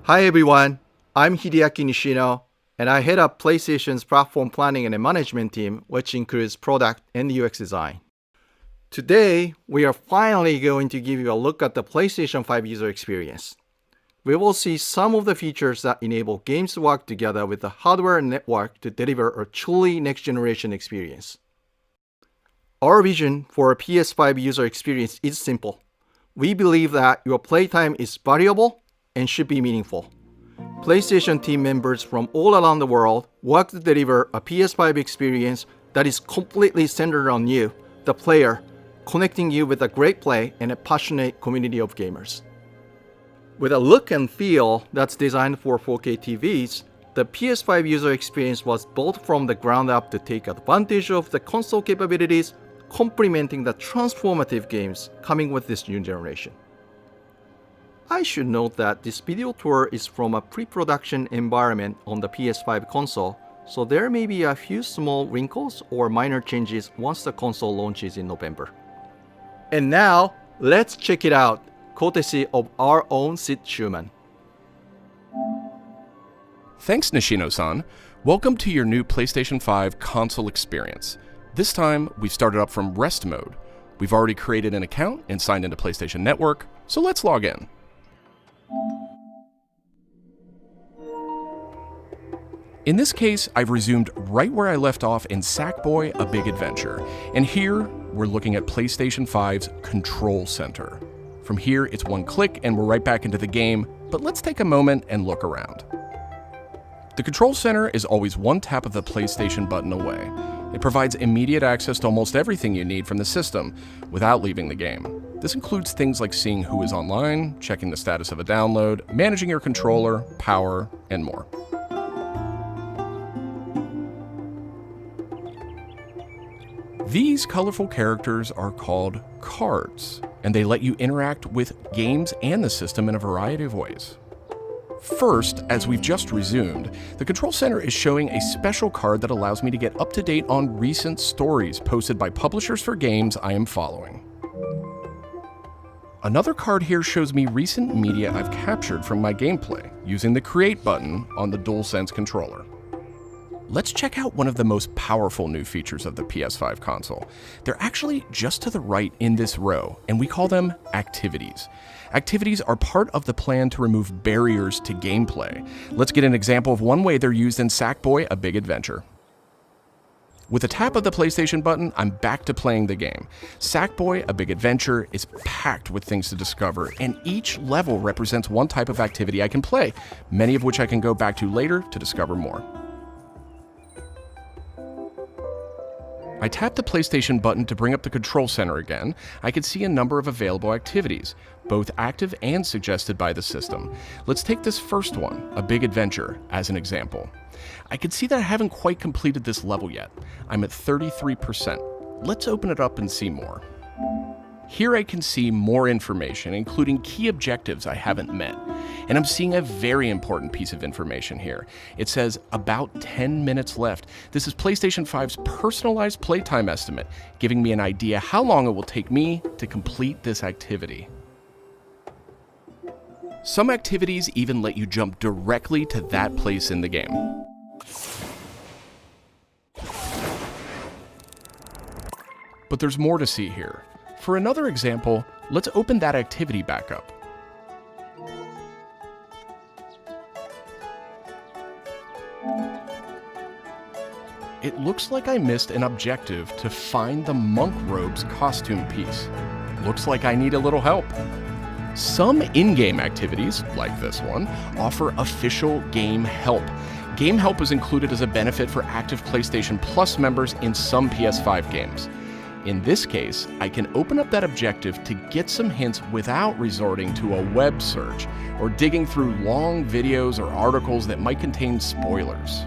Hi everyone, I'm Hideaki Nishino, and I head up PlayStation's platform planning and management team, which includes product and UX design. Today, we are finally going to give you a look at the PlayStation 5 user experience. We will see some of the features that enable games to work together with the hardware network to deliver a truly next-generation experience. Our vision for a PS5 user experience is simple. We believe that your playtime is valuable and should be meaningful. PlayStation team members from all around the world work to deliver a PS5 experience that is completely centered on you, the player, connecting you with a great play and a passionate community of gamers. With a look and feel that's designed for 4K TVs, the PS5 user experience was built from the ground up to take advantage of the console capabilities, complementing the transformative games coming with this new generation. I should note that this video tour is from a pre-production environment on the PS5 console, so there may be a few small wrinkles or minor changes once the console launches in November. And now, let's check it out, courtesy of our own Sid Schumann. Thanks, Nishino-san. Welcome to your new PlayStation 5 console experience. This time, we've started up from rest mode. We've already created an account and signed into PlayStation Network, so let's log in. In this case, I've resumed right where I left off in Sackboy: A Big Adventure, and here we're looking at PlayStation 5's Control Center. From here, it's one click and we're right back into the game, but let's take a moment and look around. The Control Center is always one tap of the PlayStation button away. It provides immediate access to almost everything you need from the system without leaving the game. This includes things like seeing who is online, checking the status of a download, managing your controller, power, and more. These colorful characters are called cards, and they let you interact with games and the system in a variety of ways. First, as we've just resumed, the Control Center is showing a special card that allows me to get up to date on recent stories posted by publishers for games I am following. Another card here shows me recent media I've captured from my gameplay using the Create button on the DualSense controller. Let's check out one of the most powerful new features of the PS5 console. They're actually just to the right in this row, and we call them activities. Activities are part of the plan to remove barriers to gameplay. Let's get an example of one way they're used in Sackboy: A Big Adventure. With a tap of the PlayStation button, I'm back to playing the game. Sackboy: A Big Adventure is packed with things to discover, and each level represents one type of activity I can play, many of which I can go back to later to discover more. I tap the PlayStation button to bring up the Control Center again. I can see a number of available activities, both active and suggested by the system. Let's take this first one, A Big Adventure, as an example. I can see that I haven't quite completed this level yet. I'm at 33%. Let's open it up and see more. Here I can see more information, including key objectives I haven't met. And I'm seeing a very important piece of information here. It says about 10 minutes left. This is PlayStation 5's personalized playtime estimate, giving me an idea how long it will take me to complete this activity. Some activities even let you jump directly to that place in the game. But there's more to see here. For another example, let's open that activity back up. It looks like I missed an objective to find the monk robe's costume piece. Looks like I need a little help. Some in-game activities, like this one, offer official game help. Game help is included as a benefit for active PlayStation Plus members in some PS5 games. In this case, I can open up that objective to get some hints without resorting to a web search or digging through long videos or articles that might contain spoilers.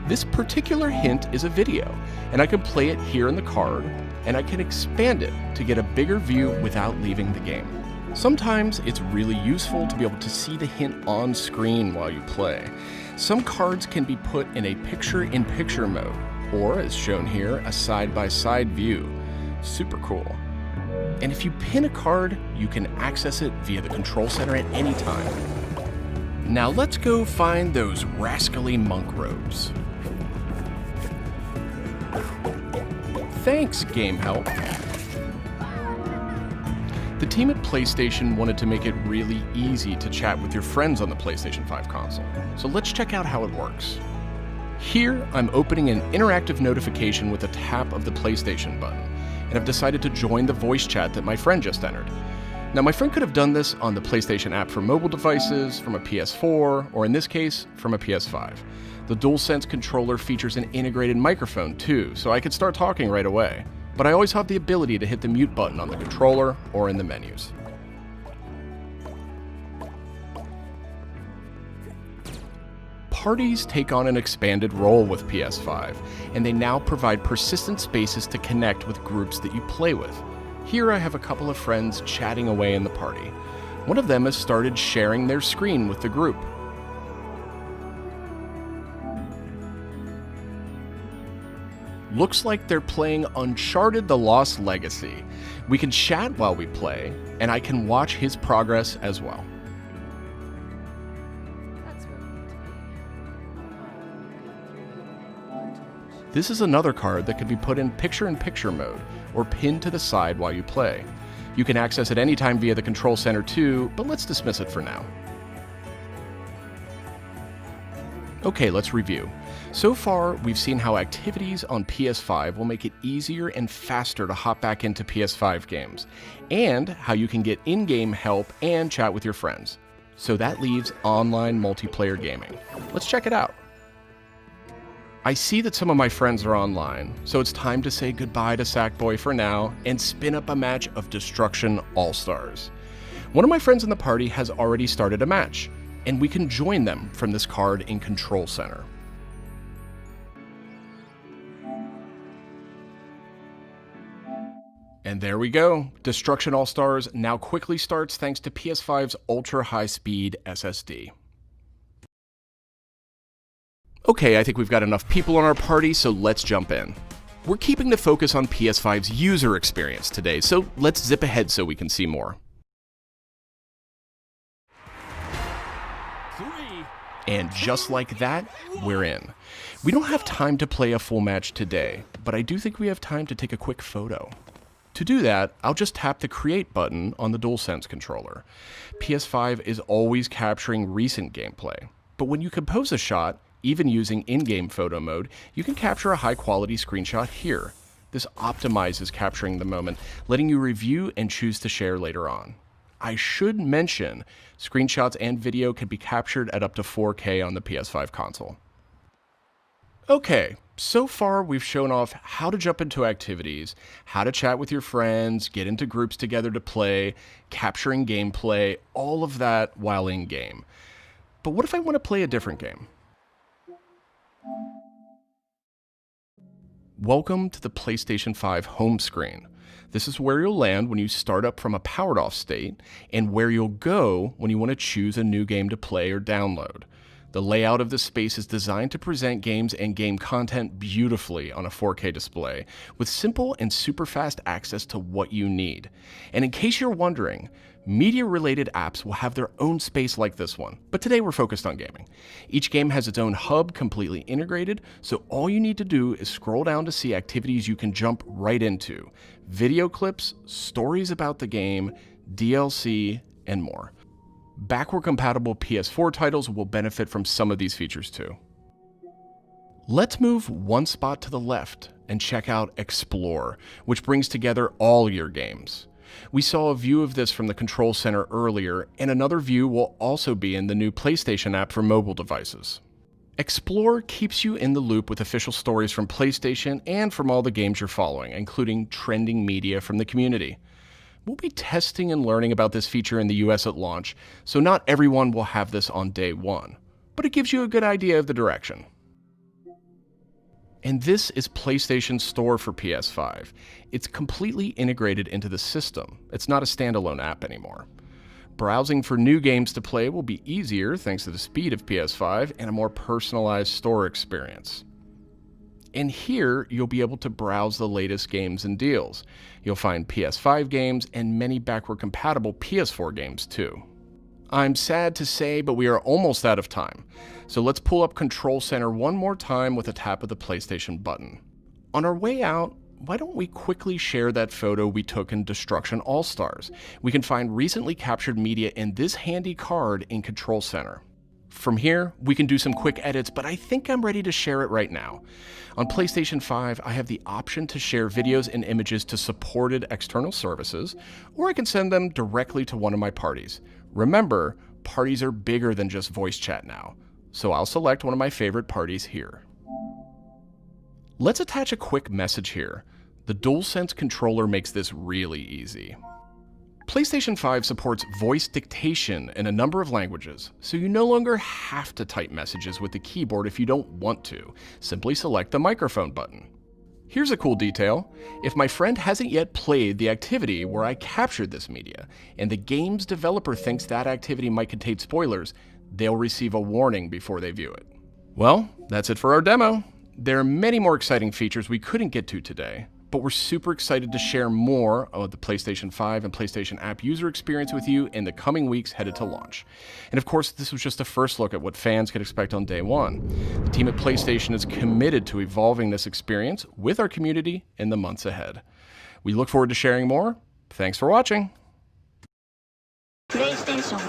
This particular hint is a video, and I can play it here in the card, and I can expand it to get a bigger view without leaving the game. Sometimes it's really useful to be able to see the hint on screen while you play. Some cards can be put in a picture-in-picture mode, or as shown here, a side-by-side view. Super cool. And if you pin a card, you can access it via the Control Center at any time. Now let's go find those rascally monk robes. Thanks, Game Help. The team at PlayStation wanted to make it really easy to chat with your friends on the PlayStation 5 console, so let's check out how it works. Here, I'm opening an interactive notification with a tap of the PlayStation button, and I've decided to join the voice chat that my friend just entered. Now, my friend could have done this on the PlayStation app for mobile devices, from a PS4, or in this case, from a PS5. The DualSense controller features an integrated microphone too, so I could start talking right away. But I always have the ability to hit the mute button on the controller or in the menus. Parties take on an expanded role with PS5, and they now provide persistent spaces to connect with groups that you play with. Here I have a couple of friends chatting away in the party. One of them has started sharing their screen with the group. Looks like they're playing Uncharted: The Lost Legacy. We can chat while we play, and I can watch his progress as well. This is another card that could be put in picture-in-picture mode, or pinned to the side while you play. You can access it anytime via the control center too, but let's dismiss it for now. Okay, let's review. So far, we've seen how activities on PS5 will make it easier and faster to hop back into PS5 games, and how you can get in-game help and chat with your friends. So that leaves online multiplayer gaming. Let's check it out. I see that some of my friends are online, so it's time to say goodbye to Sackboy for now and spin up a match of Destruction All-Stars. One of my friends in the party has already started a match, and we can join them from this card in Control Center. And there we go. Destruction All-Stars now quickly starts thanks to PS5's ultra-high-speed SSD. Okay, I think we've got enough people on our party, so let's jump in. We're keeping the focus on PS5's user experience today, so let's zip ahead so we can see more. And just like that, we're in. We don't have time to play a full match today, but I do think we have time to take a quick photo. To do that, I'll just tap the Create button on the DualSense controller. PS5 is always capturing recent gameplay, but when you compose a shot, even using in-game photo mode, you can capture a high-quality screenshot here. This optimizes capturing the moment, letting you review and choose to share later on. I should mention, screenshots and video can be captured at up to 4K on the PS5 console. Okay, so far we've shown off how to jump into activities, how to chat with your friends, get into groups together to play, capturing gameplay, all of that while in-game. But what if I want to play a different game? Welcome to the PlayStation 5 home screen. This is where you'll land when you start up from a powered off state, and where you'll go when you want to choose a new game to play or download. The layout of this space is designed to present games and game content beautifully on a 4K display, with simple and super fast access to what you need. And in case you're wondering, media-related apps will have their own space like this one, but today we're focused on gaming. Each game has its own hub completely integrated, so all you need to do is scroll down to see activities you can jump right into. Video clips, stories about the game, DLC, and more. Backward-compatible PS4 titles will benefit from some of these features too. Let's move one spot to the left and check out Explore, which brings together all your games. We saw a view of this from the Control Center earlier, and another view will also be in the new PlayStation app for mobile devices. Explore keeps you in the loop with official stories from PlayStation and from all the games you're following, including trending media from the community. We'll be testing and learning about this feature in the US at launch, so not everyone will have this on day one, but it gives you a good idea of the direction. And this is PlayStation Store for PS5. It's completely integrated into the system. It's not a standalone app anymore. Browsing for new games to play will be easier thanks to the speed of PS5 and a more personalized store experience. And here, you'll be able to browse the latest games and deals. You'll find PS5 games and many backward-compatible PS4 games too. I'm sad to say, but we are almost out of time. So let's pull up Control Center one more time with a tap of the PlayStation button. On our way out, why don't we quickly share that photo we took in Destruction All-Stars? We can find recently captured media in this handy card in Control Center. From here, we can do some quick edits, but I think I'm ready to share it right now. On PlayStation 5, I have the option to share videos and images to supported external services, or I can send them directly to one of my parties. Remember, parties are bigger than just voice chat now, so I'll select one of my favorite parties here. Let's attach a quick message here. The DualSense controller makes this really easy. PlayStation 5 supports voice dictation in a number of languages, so you no longer have to type messages with the keyboard if you don't want to. Simply select the microphone button. Here's a cool detail. If my friend hasn't yet played the activity where I captured this media, and the game's developer thinks that activity might contain spoilers, they'll receive a warning before they view it. Well, that's it for our demo. There are many more exciting features we couldn't get to today, but we're super excited to share more of the PlayStation 5 and PlayStation app user experience with you in the coming weeks headed to launch. And of course, this was just a first look at what fans could expect on day one. The team at PlayStation is committed to evolving this experience with our community in the months ahead. We look forward to sharing more. Thanks for watching. PlayStation